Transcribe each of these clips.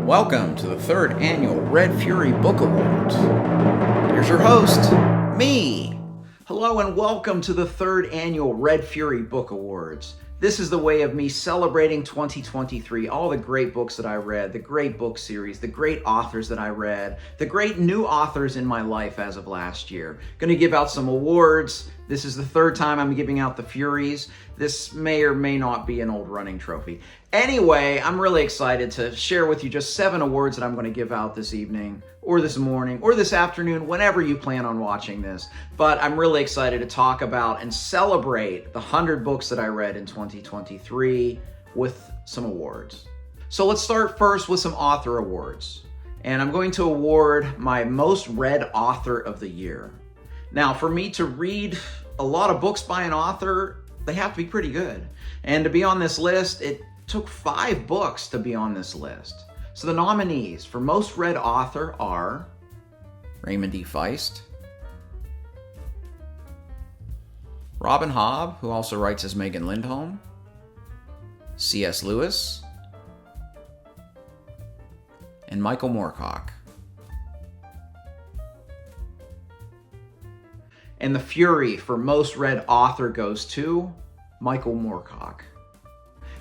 Welcome to the third annual Red Fury Book Awards. Here's your host, me. Hello and welcome to the third annual Red Fury Book Awards. This is the way of me celebrating 2023, all the great books that I read, the great book series, the great authors that I read, the great new authors in my life as of last year. Going to give out some awards. This is the third time I'm giving out the Furies. This may or may not be an old running trophy. Anyway, I'm really excited to share with you just 7 awards that I'm going to give out this evening, or this morning, or this afternoon, whenever you plan on watching this. But I'm really excited to talk about and celebrate the 100 books that I read in 2023 with some awards. So let's start first with some author awards. And I'm going to award my most read author of the year. Now, for me to read a lot of books by an author, they have to be pretty good. And to be on this list, it took 5 books to be on this list. So the nominees for most read author are Raymond D. Feist, Robin Hobb, who also writes as Megan Lindholm, C.S. Lewis, and Michael Moorcock. And the Fury for most read author goes to Michael Moorcock.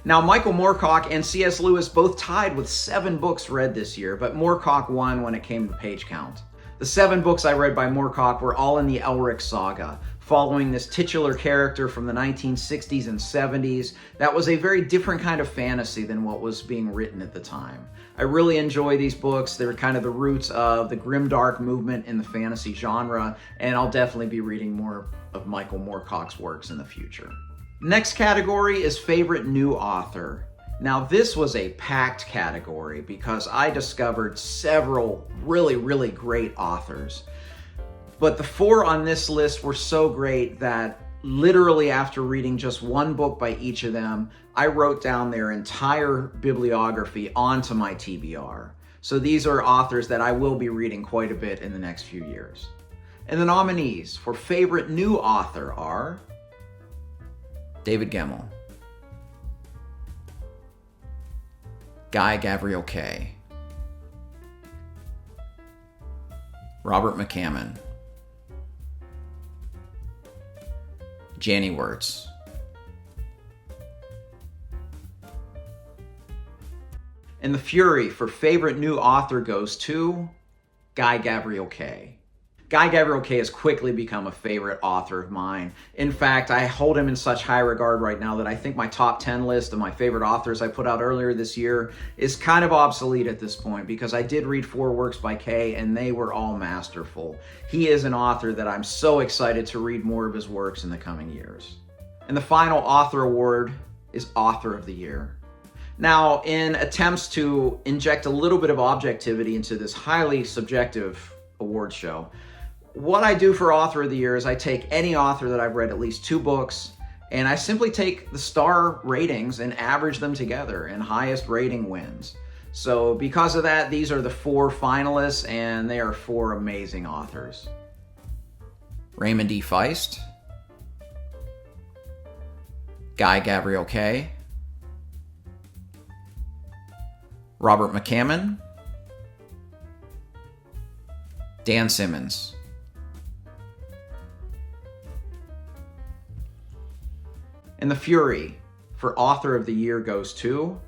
Now, Michael Moorcock and C.S. Lewis both tied with 7 books read this year, but Moorcock won when it came to page count. The 7 books I read by Moorcock were all in the Elric saga, following this titular character from the 1960s and 70s. That was a very different kind of fantasy than what was being written at the time. I really enjoy these books. They're kind of the roots of the grimdark movement in the fantasy genre, and I'll definitely be reading more of Michael Moorcock's works in the future. Next category is favorite new author. Now, this was a packed category because I discovered several really great authors. But the 4 on this list were so great that literally after reading just 1 book by each of them, I wrote down their entire bibliography onto my TBR. So these are authors that I will be reading quite a bit in the next few years. And the nominees for favorite new author are David Gemmell, Guy Gavriel Kay, Robert McCammon, Janny Wirtz, and the Fury for favorite new author goes to Guy Gavriel Kay. Guy Gavriel Kay has quickly become a favorite author of mine. In fact, I hold him in such high regard right now that I think my top 10 list of my favorite authors I put out earlier this year is kind of obsolete at this point because I did read 4 works by Kay and they were all masterful. He is an author that I'm so excited to read more of his works in the coming years. And the final author award is Author of the Year. Now, in attempts to inject a little bit of objectivity into this highly subjective award show, what I do for Author of the Year is I take any author that I've read at least 2 books, and I simply take the star ratings and average them together, and highest rating wins. So because of that, these are the 4 finalists, and they are 4 amazing authors. Raymond D. Feist, Guy Gavriel Kay, Robert McCammon, Dan Simmons. And the Fury for Author of the Year goes to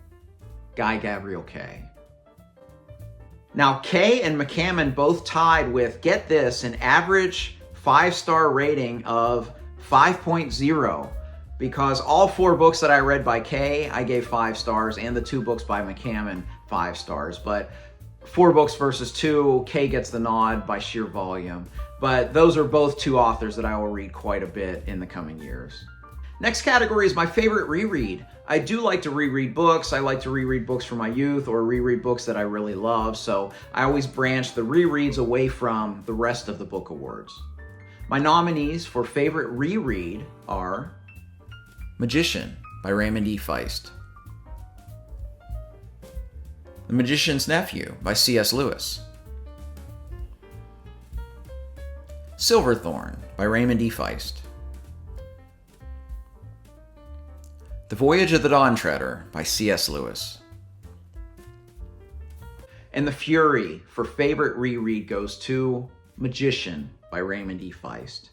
Guy Gavriel Kay. Now, Kay and McCammon both tied with, get this, an average 5-star rating of 5.0, because all 4 books that I read by Kay, I gave 5 stars, and the 2 books by McCammon, 5 stars. But 4 books versus 2, Kay gets the nod by sheer volume. But those are both 2 authors that I will read quite a bit in the coming years. Next category is my favorite reread. I do like to reread books. I like to reread books from my youth or reread books that I really love, so I always branch the rereads away from the rest of the book awards. My nominees for favorite reread are Magician by Raymond D. Feist, The Magician's Nephew by C.S. Lewis, Silverthorn by Raymond D. Feist, The Voyage of the Dawn Treader by C.S. Lewis. And the Fury for favorite reread goes to Magician by Raymond E. Feist.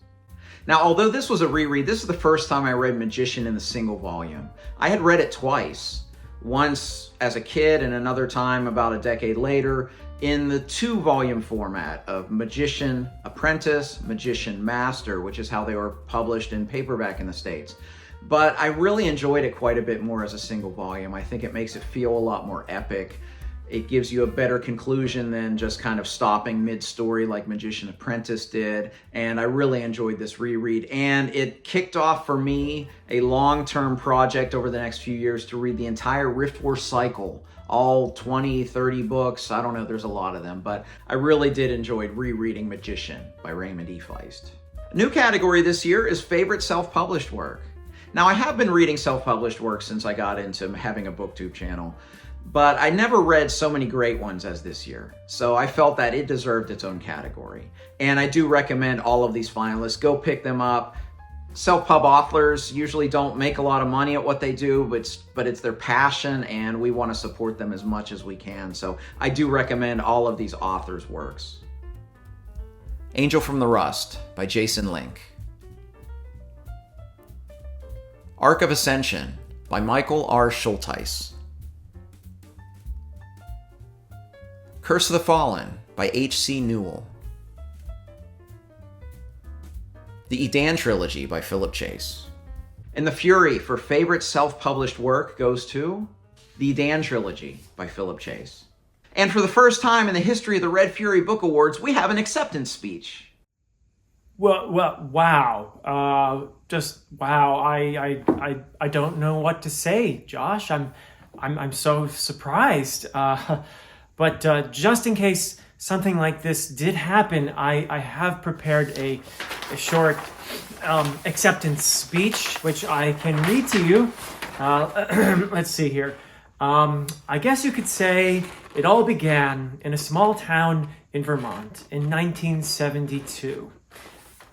Now, although this was a reread, this is the first time I read Magician in the single volume. I had read it twice, once as a kid and another time about a decade later in the 2-volume format of Magician Apprentice, Magician Master, which is how they were published in paperback in the States. But I really enjoyed it quite a bit more as a single volume. I think it makes it feel a lot more epic. It gives you a better conclusion than just kind of stopping mid-story like Magician Apprentice did. And I really enjoyed this reread. And it kicked off for me a long-term project over the next few years to read the entire Rift War cycle. All 20, 30 books. I don't know, there's a lot of them. But I really did enjoy rereading Magician by Raymond E. Feist. A new category this year is favorite self-published work. Now, I have been reading self-published work since I got into having a BookTube channel, but I never read so many great ones as this year. So I felt that it deserved its own category. And I do recommend all of these finalists. Go pick them up. Self-pub authors usually don't make a lot of money at what they do, but it's their passion, and we want to support them as much as we can. So I do recommend all of these authors' works. Angel from the Rust by Jason Link. Arc of Ascension by Michael R. Schultheis. Curse of the Fallen by H.C. Newell. The Edan Trilogy by Philip Chase. And the Fury for favorite self-published work goes to The Edan Trilogy by Philip Chase. And for the first time in the history of the Red Fury Book Awards, we have an acceptance speech. Well, wow. Just wow. I don't know what to say, Josh. I'm so surprised. But just in case something like this did happen, I have prepared a short acceptance speech, which I can read to you. Let's see here. I guess you could say it all began in a small town in Vermont in 1972.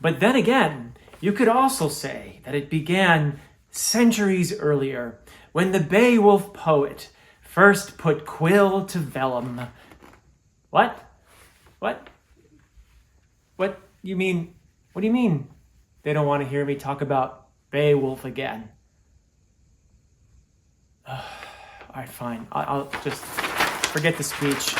But then again, you could also say that it began centuries earlier, when the Beowulf poet first put quill to vellum. What? What you mean? What do you mean they don't want to hear me talk about Beowulf again? All right, fine. I'll just forget the speech.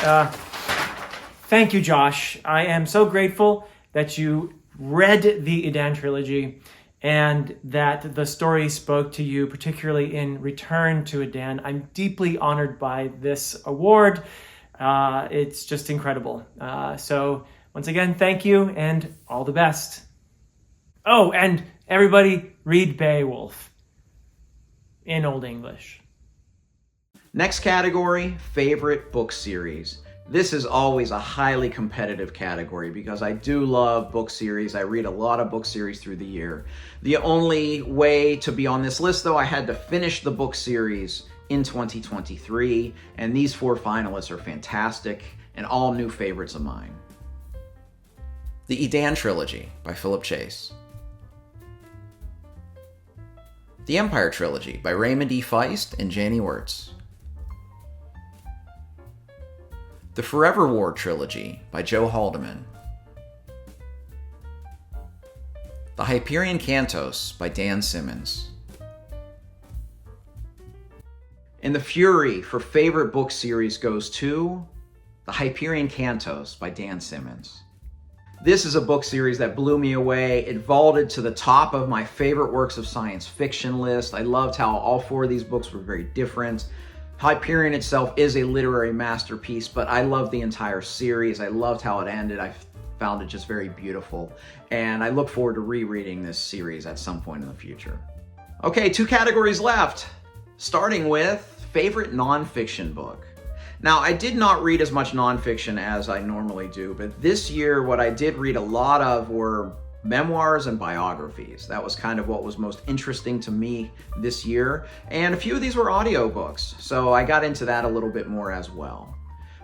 Thank you, Josh. I am so grateful that you read the Edan Trilogy and that the story spoke to you, particularly in Return to Edan. I'm deeply honored by this award. It's just incredible. So once again, thank you and all the best. Oh, and everybody read Beowulf in Old English. Next category, favorite book series. This is always a highly competitive category because I do love book series. I read a lot of book series through the year. The only way to be on this list, though, I had to finish the book series in 2023, and these 4 finalists are fantastic and all new favorites of mine. The Edan Trilogy by Philip Chase. The Empire Trilogy by Raymond E. Feist and Janie Wirtz. The Forever War Trilogy by Joe Haldeman. The Hyperion Cantos by Dan Simmons. And the Fury for favorite book series goes to The Hyperion Cantos by Dan Simmons. This is a book series that blew me away. It vaulted to the top of my favorite works of science fiction list. I loved how all 4 of these books were very different. Hyperion itself is a literary masterpiece, but I loved the entire series. I loved how it ended. I found it just very beautiful. And I look forward to rereading this series at some point in the future. Okay, 2 categories left. Starting with favorite nonfiction book. Now, I did not read as much nonfiction as I normally do, but this year what I did read a lot of were memoirs and biographies. That was kind of what was most interesting to me this year. And a few of these were audiobooks, so I got into that a little bit more as well.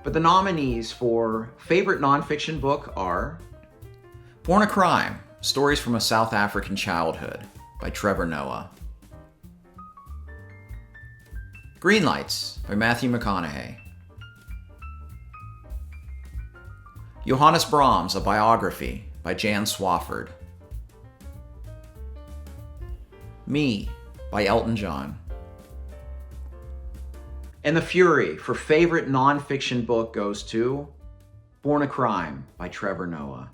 But the nominees for favorite nonfiction book are Born a Crime, Stories from a South African Childhood by Trevor Noah. Green Lights by Matthew McConaughey. Johannes Brahms, A Biography by Jan Swafford. Me by Elton John. And the Fury for favorite nonfiction book goes to Born a Crime by Trevor Noah.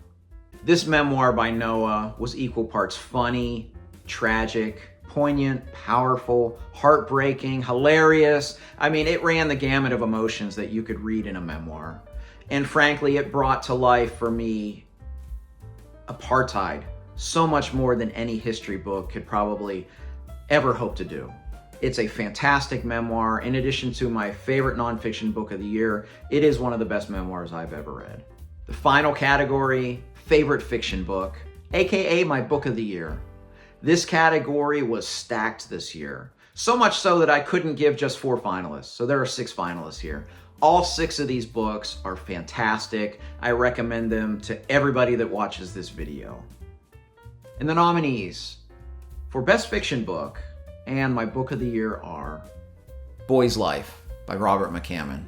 This memoir by Noah was equal parts funny, tragic, poignant, powerful, heartbreaking, hilarious. I mean, it ran the gamut of emotions that you could read in a memoir. And frankly, it brought to life for me apartheid so much more than any history book could probably ever hope to do. It's a fantastic memoir. In addition to my favorite nonfiction book of the year, it is one of the best memoirs I've ever read. The final category, favorite fiction book, aka my book of the year. This category was stacked this year. So much so that I couldn't give just 4 finalists. So there are 6 finalists here. All 6 of these books are fantastic. I recommend them to everybody that watches this video. And the nominees for Best Fiction Book and my book of the year are Boy's Life by Robert McCammon,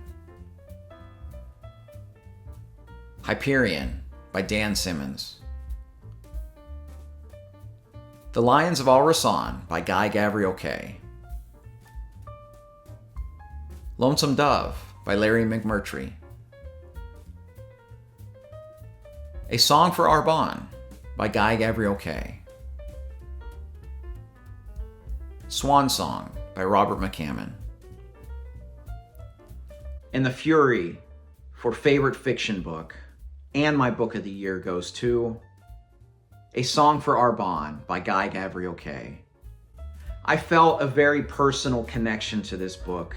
Hyperion by Dan Simmons, The Lions of Al-Rasan by Guy Gavriel Kay, Lonesome Dove by Larry McMurtry, A Song for Arbonne by Guy Gavriel Kay, Swan Song by Robert McCammon. And the Fury for favorite fiction book and my book of the year goes to A Song for Arbonne by Guy Gavriel Kay. I felt a very personal connection to this book.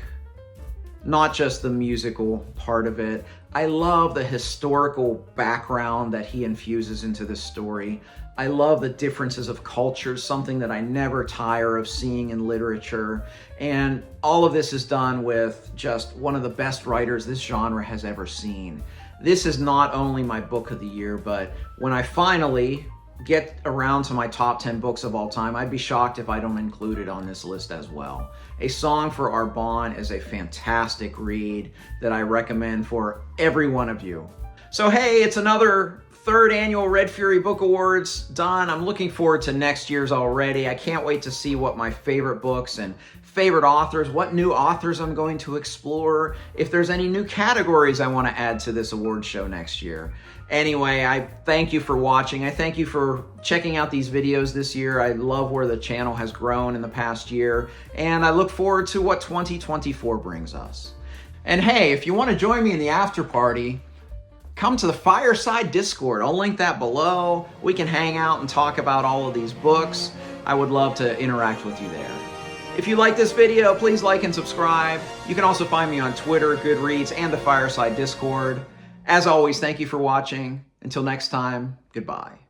Not just the musical part of it. I love the historical background that he infuses into this story. I love the differences of cultures, something that I never tire of seeing in literature. And all of this is done with just one of the best writers this genre has ever seen. This is not only my book of the year, but when I finally get around to my top 10 books of all time, I'd be shocked if I don't include it on this list as well. A Song for Arbonne is a fantastic read that I recommend for every one of you. So hey, it's another 3rd annual Red Fury Book Awards done. I'm looking forward to next year's already. I can't wait to see what my favorite books and favorite authors, what new authors I'm going to explore, if there's any new categories I want to add to this award show next year. Anyway, I thank you for watching. I thank you for checking out these videos this year. I love where the channel has grown in the past year, and I look forward to what 2024 brings us. And hey, if you want to join me in the after party, come to the Fireside Discord. I'll link that below. We can hang out and talk about all of these books. I would love to interact with you there. If you like this video, please like and subscribe. You can also find me on Twitter, Goodreads, and the Fireside Discord. As always, thank you for watching. Until next time, goodbye.